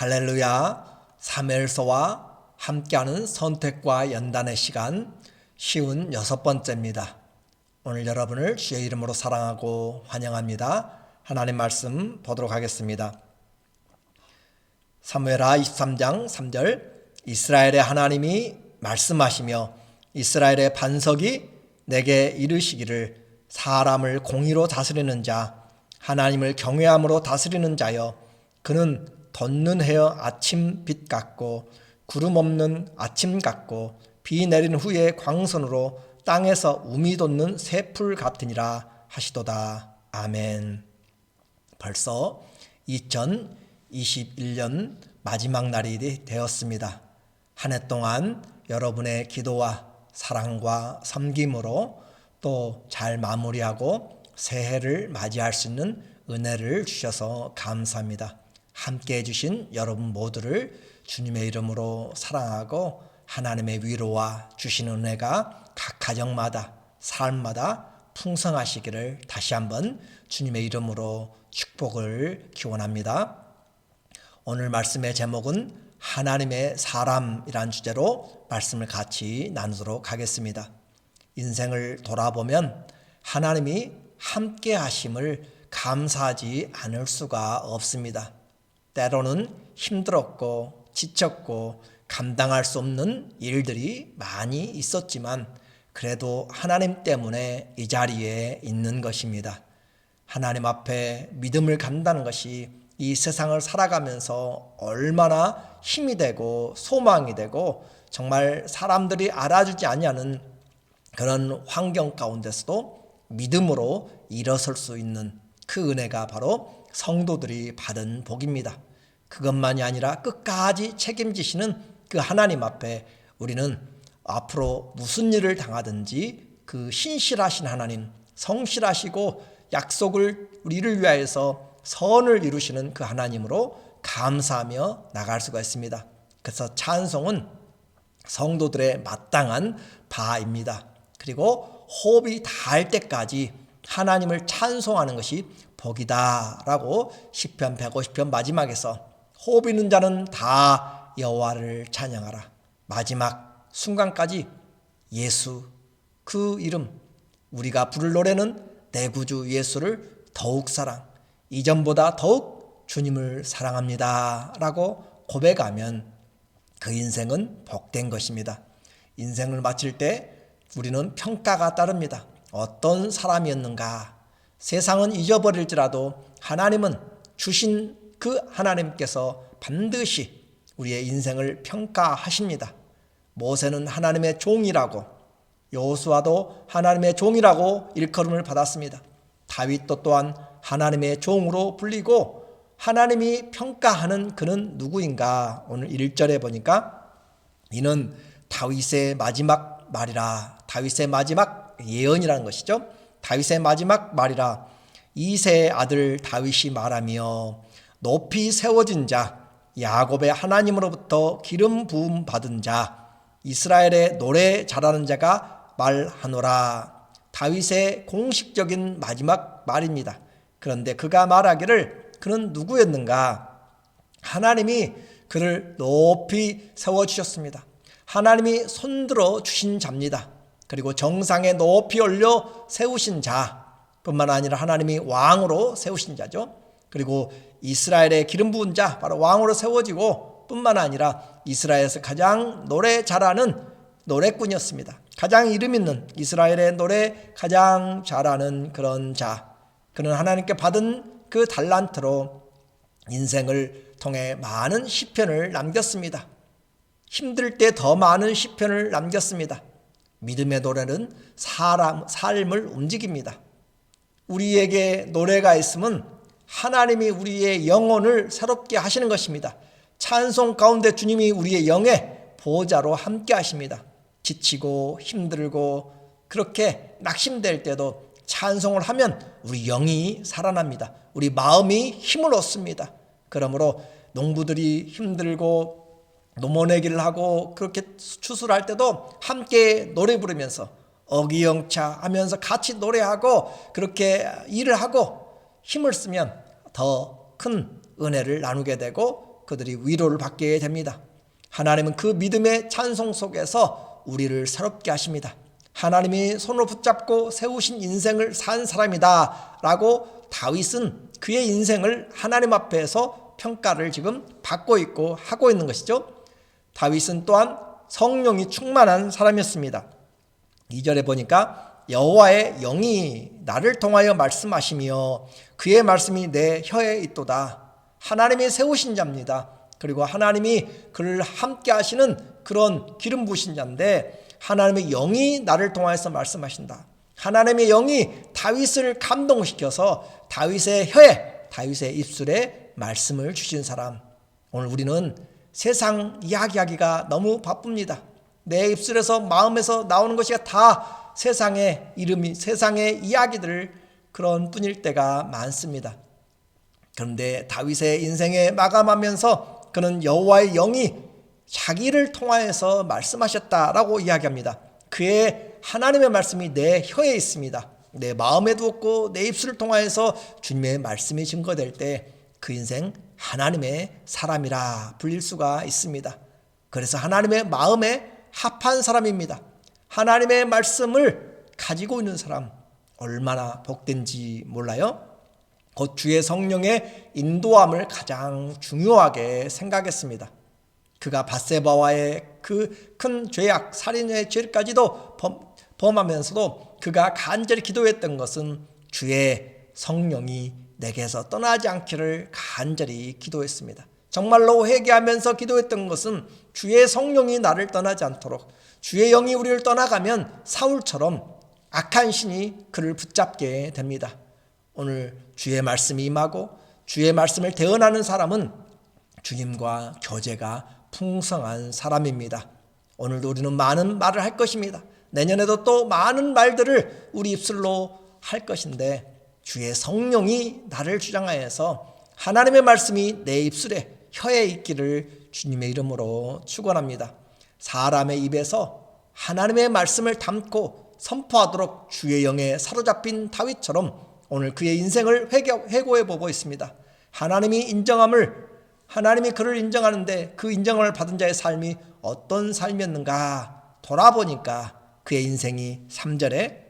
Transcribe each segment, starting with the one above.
할렐루야, 사무엘서와 함께하는 선택과 연단의 시간 쉬운 6번째입니다. 오늘 여러분을 주의 이름으로 사랑하고 환영합니다. 하나님 말씀 보도록 하겠습니다. 사무엘하 23장 3절 이스라엘의 하나님이 말씀하시며 이스라엘의 반석이 내게 이르시기를 사람을 공의로 다스리는 자 하나님을 경외함으로 다스리는 자여 그는 돋는 해여 아침 빛 같고 구름 없는 아침 같고 비 내린 후에 광선으로 땅에서 우미 돋는 새풀 같으니라 하시도다. 아멘. 벌써 2021년 마지막 날이 되었습니다. 한 해 동안 여러분의 기도와 사랑과 섬김으로 또 잘 마무리하고 새해를 맞이할 수 있는 은혜를 주셔서 감사합니다. 함께 해주신 여러분 모두를 주님의 이름으로 사랑하고 하나님의 위로와 주시는 은혜가 각 가정마다 삶마다 풍성하시기를 다시 한번 주님의 이름으로 축복을 기원합니다. 오늘 말씀의 제목은 하나님의 사람이란 주제로 말씀을 같이 나누도록 하겠습니다. 인생을 돌아보면 하나님이 함께 하심을 감사하지 않을 수가 없습니다. 때로는 힘들었고 지쳤고 감당할 수 없는 일들이 많이 있었지만 그래도 하나님 때문에 이 자리에 있는 것입니다. 하나님 앞에 믿음을 갖는다는 것이 이 세상을 살아가면서 얼마나 힘이 되고 소망이 되고 정말 사람들이 알아주지 아니하는 그런 환경 가운데서도 믿음으로 일어설 수 있는 그 은혜가 바로 성도들이 받은 복입니다. 그것만이 아니라 끝까지 책임지시는 그 하나님 앞에 우리는 앞으로 무슨 일을 당하든지 그 신실하신 하나님, 성실하시고 약속을 우리를 위하여서 선을 이루시는 그 하나님으로 감사하며 나갈 수가 있습니다. 그래서 찬송은 성도들의 마땅한 바입니다. 그리고 호흡이 닿을 때까지 하나님을 찬송하는 것이 복이다라고 시편 150편 마지막에서 호흡 있는 자는 다 여호와를 찬양하라. 마지막 순간까지 예수 그 이름 우리가 부를 노래는 내 구주 예수를 더욱 사랑 이전보다 더욱 주님을 사랑합니다 라고 고백하면 그 인생은 복된 것입니다. 인생을 마칠 때 우리는 평가가 따릅니다. 어떤 사람이었는가. 세상은 잊어버릴지라도 하나님은 주신 그 하나님께서 반드시 우리의 인생을 평가하십니다. 모세는 하나님의 종이라고 여호수아도 하나님의 종이라고 일컬음을 받았습니다. 다윗도 또한 하나님의 종으로 불리고 하나님이 평가하는 그는 누구인가. 오늘 1절에 보니까 이는 다윗의 마지막 말이라. 다윗의 마지막 예언이라는 것이죠. 다윗의 마지막 말이라. 이새의 아들 다윗이 말하며 높이 세워진 자 야곱의 하나님으로부터 기름 부음 받은 자 이스라엘의 노래 잘하는 자가 말하노라. 다윗의 공식적인 마지막 말입니다. 그런데 그가 말하기를 그는 누구였는가? 하나님이 그를 높이 세워주셨습니다. 하나님이 손들어 주신 자입니다. 그리고 정상에 높이 올려 세우신 자뿐만 아니라 하나님이 왕으로 세우신 자죠. 그리고 이스라엘의 기름 부은 자 바로 왕으로 세워지고 뿐만 아니라 이스라엘에서 가장 노래 잘하는 노래꾼이었습니다. 가장 이름 있는 이스라엘의 노래 가장 잘하는 그런 자. 그는 하나님께 받은 그 달란트로 인생을 통해 많은 시편을 남겼습니다. 힘들 때 더 많은 시편을 남겼습니다. 믿음의 노래는 삶을 움직입니다. 우리에게 노래가 있으면 하나님이 우리의 영혼을 새롭게 하시는 것입니다. 찬송 가운데 주님이 우리의 영의 보호자로 함께 하십니다. 지치고 힘들고 그렇게 낙심될 때도 찬송을 하면 우리 영이 살아납니다. 우리 마음이 힘을 얻습니다. 그러므로 농부들이 힘들고 노모내기를 하고 그렇게 추수를 할 때도 함께 노래 부르면서 어기영차 하면서 같이 노래하고 그렇게 일을 하고 힘을 쓰면 더 큰 은혜를 나누게 되고 그들이 위로를 받게 됩니다. 하나님은 그 믿음의 찬송 속에서 우리를 새롭게 하십니다. 하나님이 손을 붙잡고 세우신 인생을 산 사람이다 라고 다윗은 그의 인생을 하나님 앞에서 평가를 지금 받고 있고 하고 있는 것이죠. 다윗은 또한 성령이 충만한 사람이었습니다. 2절에 보니까 여호와의 영이 나를 통하여 말씀하시며 그의 말씀이 내 혀에 있도다. 하나님이 세우신 자입니다. 그리고 하나님이 그를 함께 하시는 그런 기름 부으신 자인데 하나님의 영이 나를 통하여서 말씀하신다. 하나님의 영이 다윗을 감동시켜서 다윗의 혀에, 다윗의 입술에 말씀을 주신 사람. 오늘 우리는 세상 이야기하기가 너무 바쁩니다. 내 입술에서 마음에서 나오는 것이 다 세상의 이름이, 세상의 이야기들 그런 뿐일 때가 많습니다. 그런데 다윗의 인생에 마감하면서 그는 여호와의 영이 자기를 통하여서 말씀하셨다라고 이야기합니다. 그의 하나님의 말씀이 내 혀에 있습니다. 내 마음에 두었고 내 입술을 통하여서 주님의 말씀이 증거될 때 그 인생 하나님의 사람이라 불릴 수가 있습니다. 그래서 하나님의 마음에 합한 사람입니다. 하나님의 말씀을 가지고 있는 사람 얼마나 복된지 몰라요? 곧 주의 성령의 인도함을 가장 중요하게 생각했습니다. 그가 밧세바와의 그 큰 죄악, 살인의 죄까지도 범하면서도 그가 간절히 기도했던 것은 주의 성령이 내게서 떠나지 않기를 간절히 기도했습니다. 정말로 회개하면서 기도했던 것은 주의 성령이 나를 떠나지 않도록, 주의 영이 우리를 떠나가면 사울처럼 악한 신이 그를 붙잡게 됩니다. 오늘 주의 말씀이 임하고 주의 말씀을 대언하는 사람은 주님과 교제가 풍성한 사람입니다. 오늘도 우리는 많은 말을 할 것입니다. 내년에도 또 많은 말들을 우리 입술로 할 것인데 주의 성령이 나를 주장하여서 하나님의 말씀이 내 입술에, 혀에 있기를 주님의 이름으로 축원합니다. 사람의 입에서 하나님의 말씀을 담고 선포하도록 주의 영에 사로잡힌 다윗처럼 오늘 그의 인생을 회고해 보고 있습니다. 하나님이 그를 인정하는데 그 인정을 받은 자의 삶이 어떤 삶이었는가 돌아보니까 그의 인생이 3절에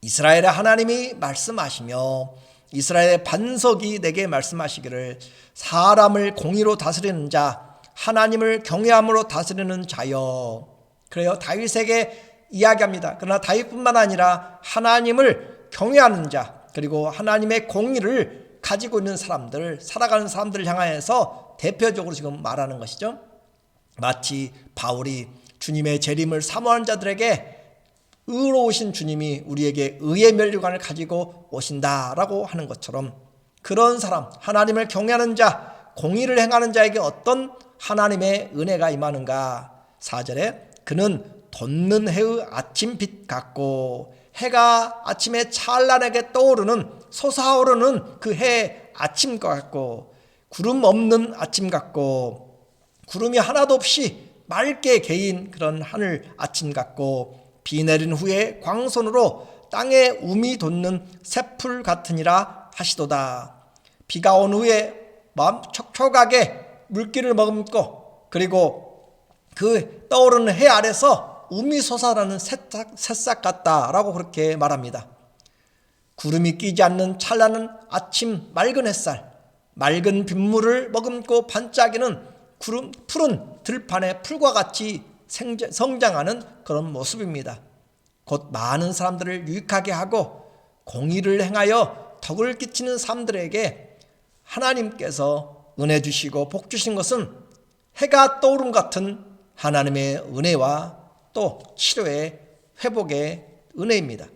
이스라엘의 하나님이 말씀하시며 이스라엘의 반석이 내게 말씀하시기를 사람을 공의로 다스리는 자, 하나님을 경외함으로 다스리는 자여. 그래요. 다윗에게 이야기합니다. 그러나 다윗뿐만 아니라 하나님을 경외하는 자, 그리고 하나님의 공의를 가지고 있는 사람들, 살아가는 사람들을 향하여서 대표적으로 지금 말하는 것이죠. 마치 바울이 주님의 재림을 사모하는 자들에게 의로우신 주님이 우리에게 의의 면류관을 가지고 오신다라고 하는 것처럼 그런 사람, 하나님을 경외하는 자, 공의를 행하는 자에게 어떤 하나님의 은혜가 임하는가. 4절에 그는 돋는 해의 아침빛 같고 해가 아침에 찬란하게 떠오르는 솟아오르는 그 해의 아침과 같고 구름 없는 아침 같고 구름이 하나도 없이 맑게 개인 그런 하늘 아침 같고 비 내린 후에 광선으로 땅에 움이 돋는 새풀 같으니라 하시도다. 비가 온 후에 마음 촉촉하게 물기를 머금고 그리고 그 떠오르는 해 아래서 움이 솟아나는 새싹 같다라고 그렇게 말합니다. 구름이 끼지 않는 찬란한 아침 맑은 햇살, 맑은 빗물을 머금고 반짝이는 푸른 들판의 풀과 같이 성장하는 그런 모습입니다. 곧 많은 사람들을 유익하게 하고 공의를 행하여 덕을 끼치는 사람들에게 하나님께서 은혜 주시고 복 주신 것은 해가 떠오름 같은 하나님의 은혜와 또 치료의 회복의 은혜입니다.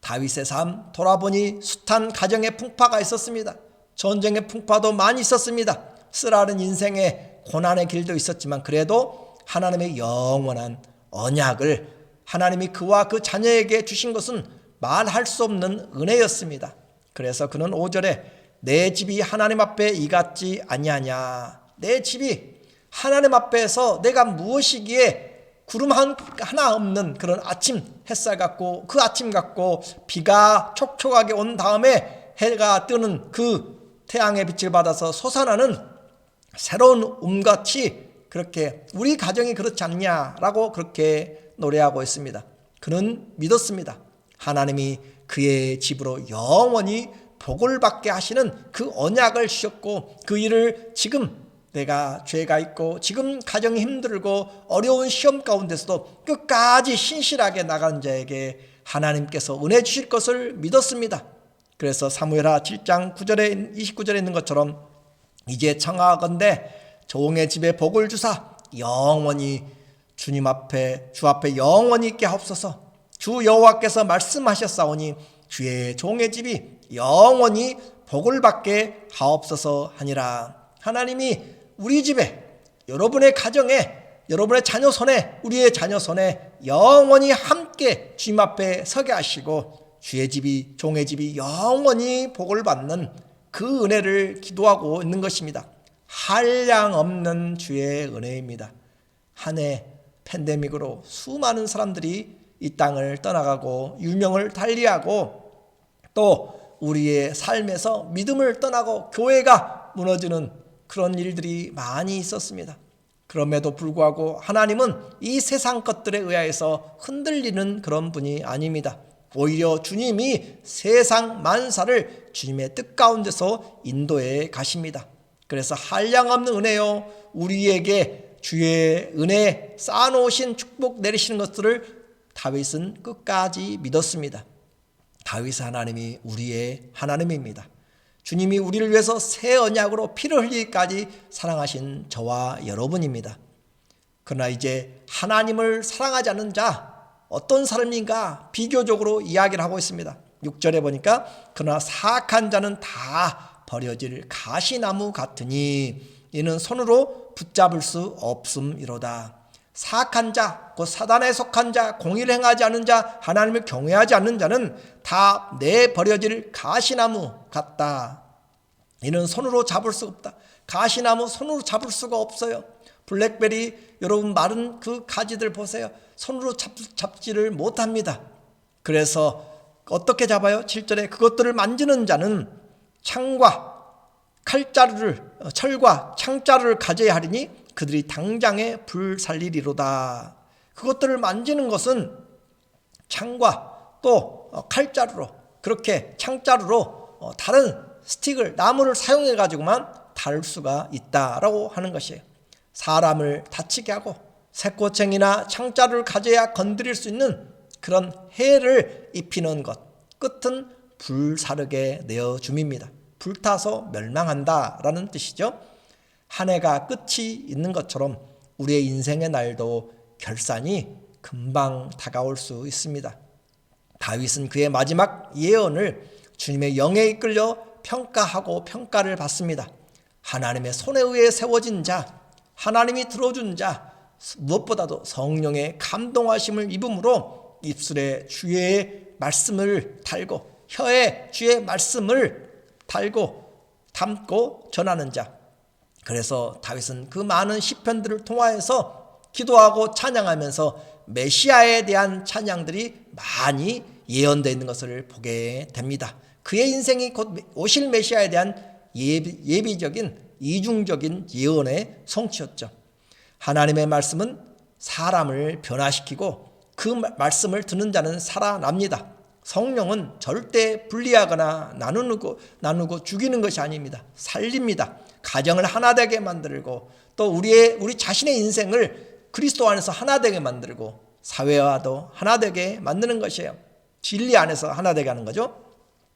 다윗의 삶 돌아보니 숱한 가정의 풍파가 있었습니다. 전쟁의 풍파도 많이 있었습니다. 쓰라린 인생의 고난의 길도 있었지만 그래도 하나님의 영원한 언약을 하나님이 그와 그 자녀에게 주신 것은 말할 수 없는 은혜였습니다. 그래서 그는 5절에 내 집이 하나님 앞에 이같지 아니하냐. 내 집이 하나님 앞에서 내가 무엇이기에 구름 하나 없는 그런 아침 햇살 같고 그 아침 같고 비가 촉촉하게 온 다음에 해가 뜨는 그 태양의 빛을 받아서 솟아나는 새로운 음같이 그렇게 우리 가정이 그렇지 않냐라고 그렇게 노래하고 있습니다. 그는 믿었습니다. 하나님이 그의 집으로 영원히 복을 받게 하시는 그 언약을 주셨고, 그 일을 지금 내가 죄가 있고 지금 가정이 힘들고 어려운 시험 가운데서도 끝까지 신실하게 나가는 자에게 하나님께서 은혜 주실 것을 믿었습니다. 그래서 사무엘하 7장 9절에 29절에 있는 것처럼 이제 청하건대 종의 집에 복을 주사 영원히 주님 앞에 주 앞에 영원히 있게 하옵소서. 주 여호와께서 말씀하셨사오니 주의 종의 집이 영원히 복을 받게 하옵소서 하니라. 하나님이 우리 집에, 여러분의 가정에, 여러분의 자녀 손에, 우리의 자녀 손에 영원히 함께 주님 앞에 서게 하시고 주의 집이, 종의 집이 영원히 복을 받는 그 은혜를 기도하고 있는 것입니다. 한량없는 주의 은혜입니다. 한 해 팬데믹으로 수많은 사람들이 이 땅을 떠나가고 유명을 달리하고 또 우리의 삶에서 믿음을 떠나고 교회가 무너지는 그런 일들이 많이 있었습니다. 그럼에도 불구하고 하나님은 이 세상 것들에 의하여서 흔들리는 그런 분이 아닙니다. 오히려 주님이 세상 만사를 주님의 뜻 가운데서 인도해 가십니다. 그래서 한량없는 은혜요, 우리에게 주의 은혜 쌓아놓으신 축복 내리시는 것들을 다윗은 끝까지 믿었습니다. 다윗 하나님이 우리의 하나님입니다. 주님이 우리를 위해서 새 언약으로 피를 흘리기까지 사랑하신 저와 여러분입니다. 그러나 이제 하나님을 사랑하지 않는 자, 어떤 사람인가 비교적으로 이야기를 하고 있습니다. 6절에 보니까 그러나 사악한 자는 다 버려질 가시나무 같으니 이는 손으로 붙잡을 수 없음이로다. 사악한 자, 곧 사단에 속한 자, 공의를 행하지 않는 자, 하나님을 경외하지 않는 자는 다 내버려질 가시나무 같다. 이는 손으로 잡을 수 없다. 가시나무 손으로 잡을 수가 없어요. 블랙베리 여러분 마른 그 가지들 보세요. 손으로 잡지를 못합니다. 그래서 어떻게 잡아요? 7절에 그것들을 만지는 자는 창과 칼자루를, 철과 창자루를 가져야 하리니 그들이 당장에 불살리리로다. 그것들을 만지는 것은 창과 또 칼자루로, 그렇게 창자루로 다른 스틱을, 나무를 사용해 가지고만 다룰 수가 있다라고 하는 것이에요. 사람을 다치게 하고 새꼬챙이나 창자루를 가져야 건드릴 수 있는 그런 해를 입히는 것, 끝은 불사르게 내어줌입니다. 불타서 멸망한다라는 뜻이죠. 한 해가 끝이 있는 것처럼 우리의 인생의 날도 결산이 금방 다가올 수 있습니다. 다윗은 그의 마지막 예언을 주님의 영에 이끌려 평가하고 평가를 받습니다. 하나님의 손에 의해 세워진 자, 하나님이 들어준 자, 무엇보다도 성령의 감동하심을 입음으로 입술에 주의 말씀을 달고 혀에 주의 말씀을 달고 담고 전하는 자. 그래서 다윗은 그 많은 시편들을 통하여서 기도하고 찬양하면서 메시아에 대한 찬양들이 많이 예언되어 있는 것을 보게 됩니다. 그의 인생이 곧 오실 메시아에 대한 예비적인 이중적인 예언의 성취였죠. 하나님의 말씀은 사람을 변화시키고 그 말씀을 듣는 자는 살아납니다. 성령은 절대 분리하거나 나누고 죽이는 것이 아닙니다. 살립니다. 가정을 하나 되게 만들고 또 우리 자신의 인생을 그리스도 안에서 하나 되게 만들고 사회와도 하나 되게 만드는 것이에요. 진리 안에서 하나 되게 하는 거죠.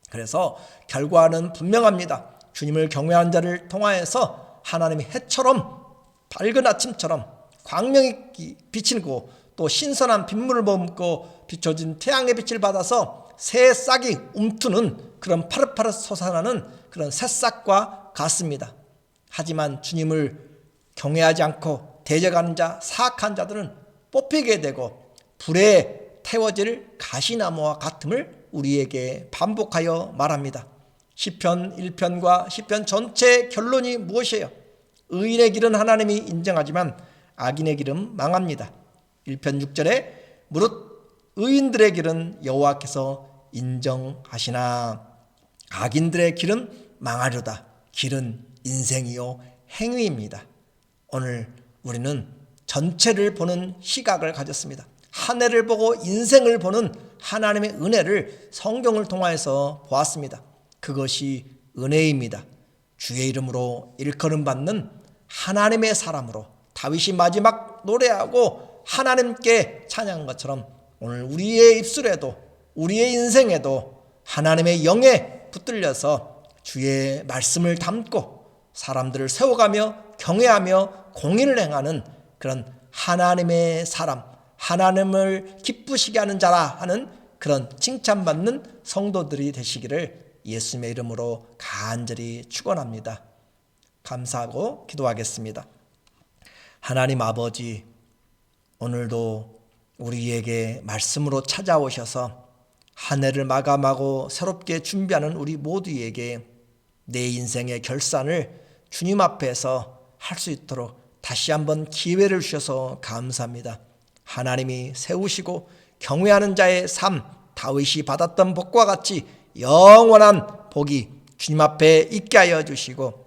그래서 결과는 분명합니다. 주님을 경외하는 자를 통하여서 하나님의 해처럼 밝은 아침처럼 광명이 비치고 또 신선한 빗물을 머금고 비춰진 태양의 빛을 받아서 새 싹이 움트는 그런 파릇파릇 솟아나는 그런 새싹과 같습니다. 하지만 주님을 경외하지 않고 대적하는 자, 사악한 자들은 뽑히게 되고 불에 태워질 가시나무와 같음을 우리에게 반복하여 말합니다. 시편 1편과 시편 전체의 결론이 무엇이에요? 의인의 길은 하나님이 인정하지만 악인의 길은 망합니다. 1편 6절에 무릇 의인들의 길은 여호와께서 인정하시나 악인들의 길은 망하려다. 길은 인생이요 행위입니다. 오늘 우리는 전체를 보는 시각을 가졌습니다. 한 해를 보고 인생을 보는 하나님의 은혜를 성경을 통하여서 보았습니다. 그것이 은혜입니다. 주의 이름으로 일컬음 받는 하나님의 사람으로 다윗이 마지막 노래하고 하나님께 찬양한 것처럼 오늘 우리의 입술에도 우리의 인생에도 하나님의 영에 붙들려서 주의 말씀을 담고 사람들을 세워가며 경외하며 공의를 행하는 그런 하나님의 사람, 하나님을 기쁘시게 하는 자라 하는 그런 칭찬받는 성도들이 되시기를 예수님의 이름으로 간절히 축원합니다. 감사하고 기도하겠습니다. 하나님 아버지, 오늘도 우리에게 말씀으로 찾아오셔서 한 해를 마감하고 새롭게 준비하는 우리 모두에게 내 인생의 결산을 주님 앞에서 할 수 있도록 다시 한번 기회를 주셔서 감사합니다. 하나님이 세우시고 경외하는 자의 삶, 다윗이 받았던 복과 같이 영원한 복이 주님 앞에 있게 하여 주시고,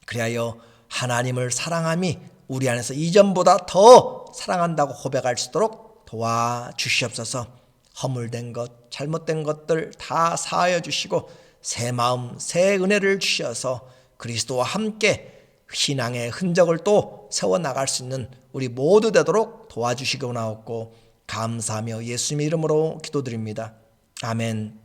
그리하여 하나님을 사랑함이 우리 안에서 이전보다 더 사랑한다고 고백할 수 있도록 도와주시옵소서. 허물된 것, 잘못된 것들 다 사하여 주시고 새 마음, 새 은혜를 주셔서 그리스도와 함께 신앙의 흔적을 또 세워나갈 수 있는 우리 모두 되도록 도와주시고 나옵고 감사하며 예수님의 이름으로 기도드립니다. 아멘.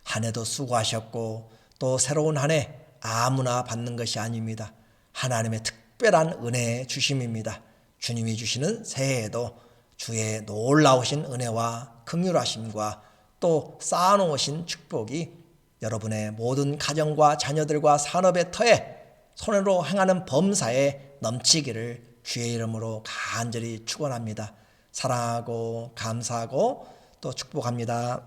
한 해도 수고하셨고 또 새로운 한 해 아무나 받는 것이 아닙니다. 하나님의 특별한 은혜의 주심입니다. 주님이 주시는 새해에도 주의 놀라우신 은혜와 긍휼하심과 또 쌓아놓으신 축복이 여러분의 모든 가정과 자녀들과 산업의 터에 손으로 행하는 범사에 넘치기를 주의 이름으로 간절히 축원합니다. 사랑하고 감사하고 또 축복합니다.